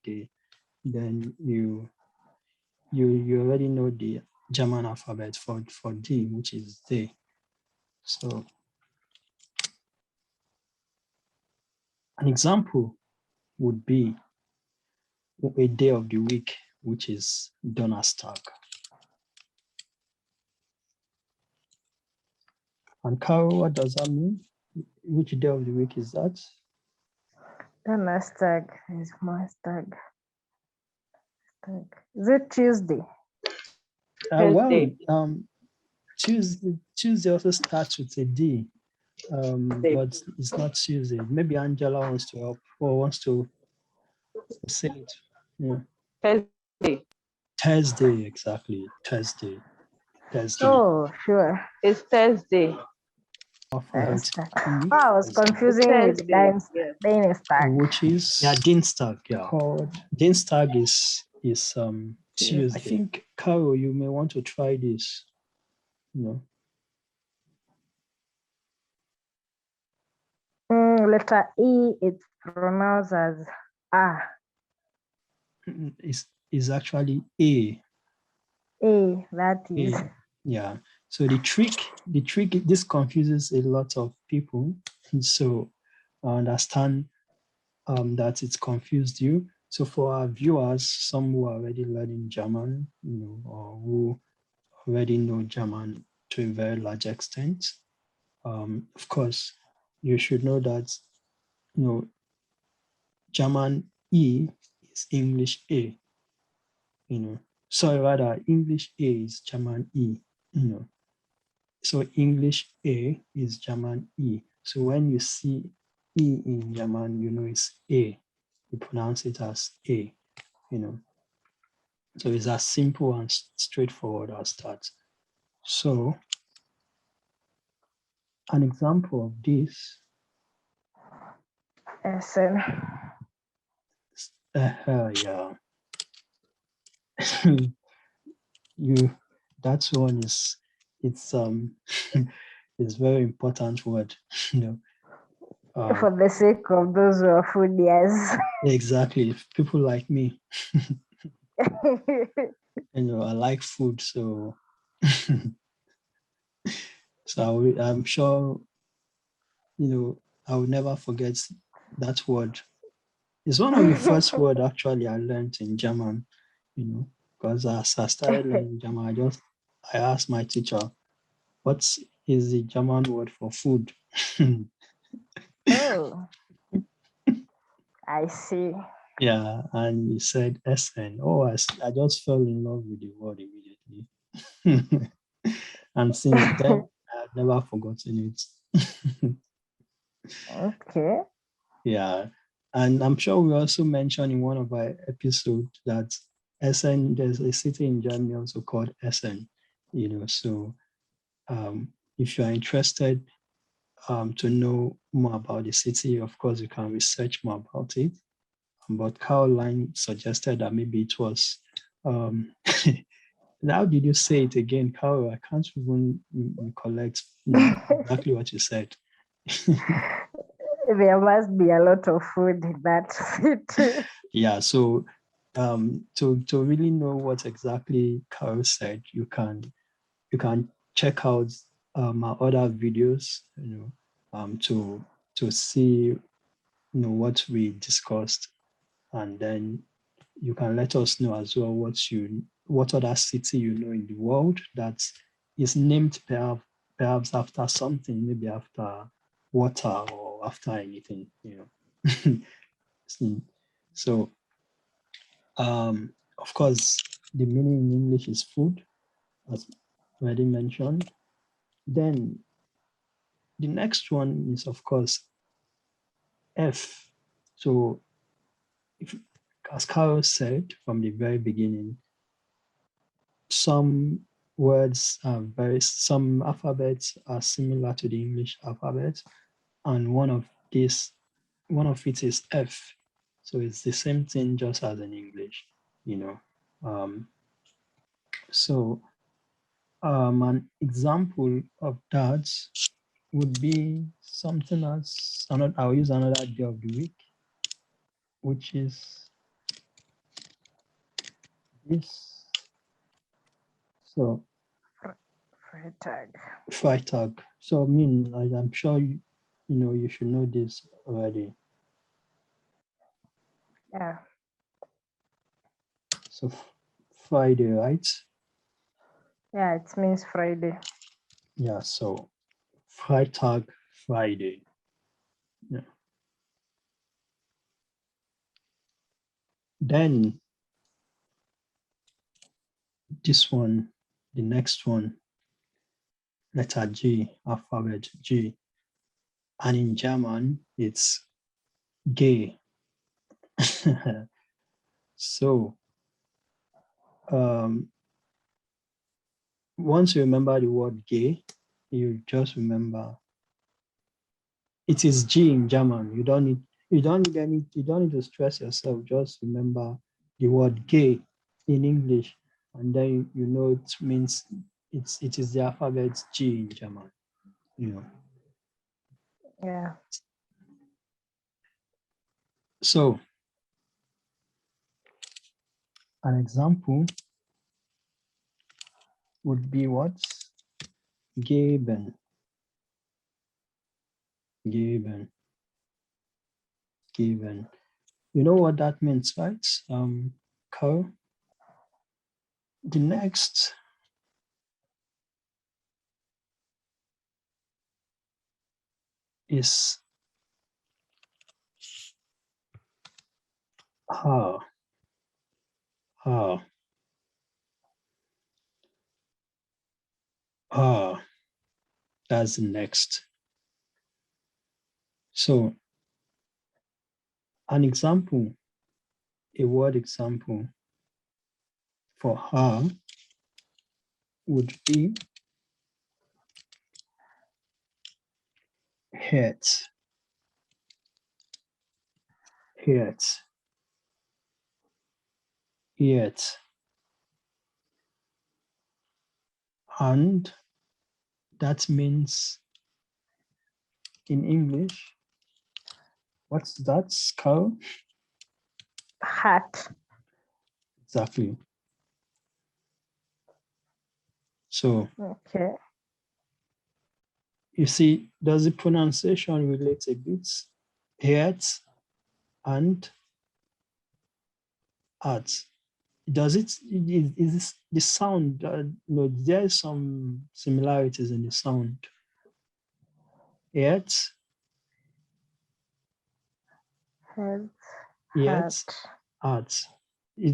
day, then you already know the German alphabet for D, which is day. So an example would be a day of the week, which is Donnerstag. And Carol, what does that mean? Which day of the week is that? Donnerstag is Donnerstag. Is it Tuesday? Well, Tuesday also starts with a D, but it's not Tuesday. Maybe Angela wants to help or wants to say it. Yeah. Thursday, exactly. Thursday. Oh, sure. It's Thursday. Thursday. Oh, I was confusing with Dienstag. Which is Dienstag, yeah. Dienstag is Tuesday. I think, Carol, you may want to try this. Letter E, it's pronounced as A. Is actually A. A, that is. A. Yeah. So the trick, this confuses a lot of people. So I understand that it's confused you. So for our viewers, some who are already learning German, or who already know German to a very large extent, of course, you should know that, German E is English A. Rather English A is German E. So English A is German E. So when you see E in German, it's A. You pronounce it as A. So it's as simple and straightforward as that. So an example of this. Essen. Yeah. That one is, it's it's very important word. For the sake of those who are foodies. Exactly. People like me. I like food, so so I'm sure I will never forget that word. It's one of the first words actually I learned in German, because as I started learning German, I asked my teacher, what is the German word for food? Oh, I see. Yeah, and he said Essen. Oh, I just fell in love with the word immediately. And since then, I've never forgotten it. Okay. Yeah, and I'm sure we also mentioned in one of our episodes that Essen, there's a city in Germany also called Essen, so if you are interested to know more about the city, of course, you can research more about it. But Caroline suggested that maybe it was, how did you say it again, Carol? I can't even recollect exactly what you said. There must be a lot of food in that city. Yeah, so to really know what exactly Carol said, you can check out my other videos, to see what we discussed, and then you can let us know as well what other city in the world that is named perhaps after something, maybe after water or after anything, So, of course, the meaning in English is food, as already mentioned. Then the next one is, of course, F. So, as Carol said from the very beginning, some alphabets are similar to the English alphabet, and one of it is F. So it's the same thing just as in English, So an example of that would be something as I'll use another day of the week, which is this. So Freitag. So I mean, I'm sure you should know this already. Yeah. So Friday, right? Yeah, it means Friday. Yeah. So Freitag, Friday. Yeah. Then this one, the next one, letter G, alphabet G. And in German, it's gay. So once you remember the word gay, you just remember it is G in German. You don't need to stress yourself. Just remember the word gay in English, and then you know it means it is the alphabet G in German. Yeah. So an example would be what? Geben. Geben. Given. You know what that means, right? Carl? The next is how. How. How. That's the next. So an example, a word example for how would be head. Head. Yet. And that means in English, what's that, Carl? Hat. Exactly. So Okay. you see, does the pronunciation relate a bit? Head and art. Does it, is this, the sound, there's some similarities in the sound. Yet, Head. yet, Hat. art.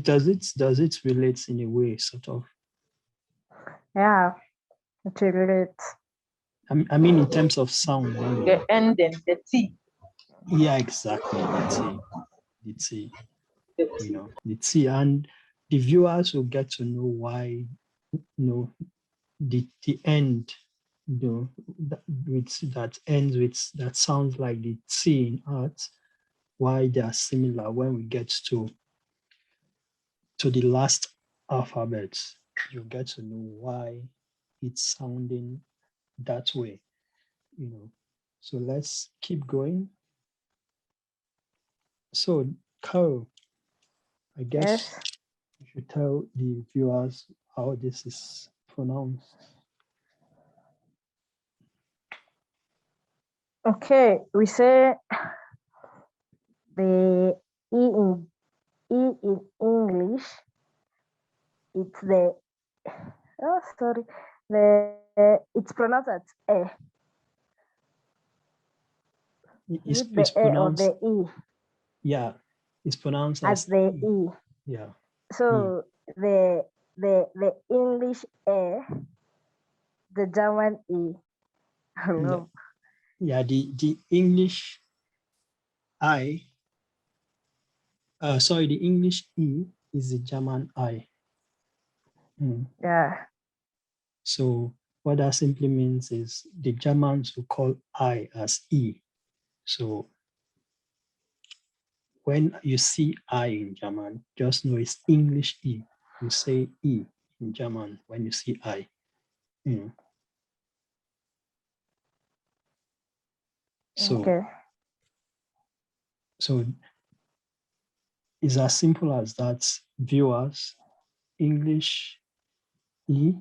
Does it relate in a way, sort of? Yeah. It relates. I mean, in terms of sound. The end and the T. Yeah, exactly. The T. The T. The T, and the viewers will get to know why, the end, that ends with, that sounds like the T in art, why they are similar when we get to the last alphabet. You get to know why it's sounding that way. So let's keep going. So Carol, I guess Yes. you should tell the viewers how this is pronounced. Okay. We say the in English. It's the it's pronounced as E. Is it the It's E or pronounced, the E? yeah, it's pronounced As as the E. E. Yeah. So the English E, the German E. No. Yeah, the English I, sorry, the English E is the German I. Yeah. So what that simply means is the Germans will call I as E. So when you see I in German, just know it's English E. You say E in German when you see I. So, Okay. so it's as simple as that, viewers. English E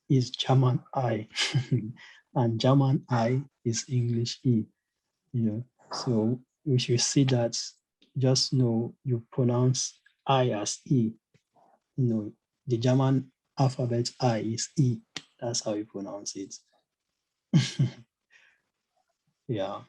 is German I, and German I is English E. So we should see that. Just know you pronounce I as E. The German alphabet I is E. That's how you pronounce it. Yeah.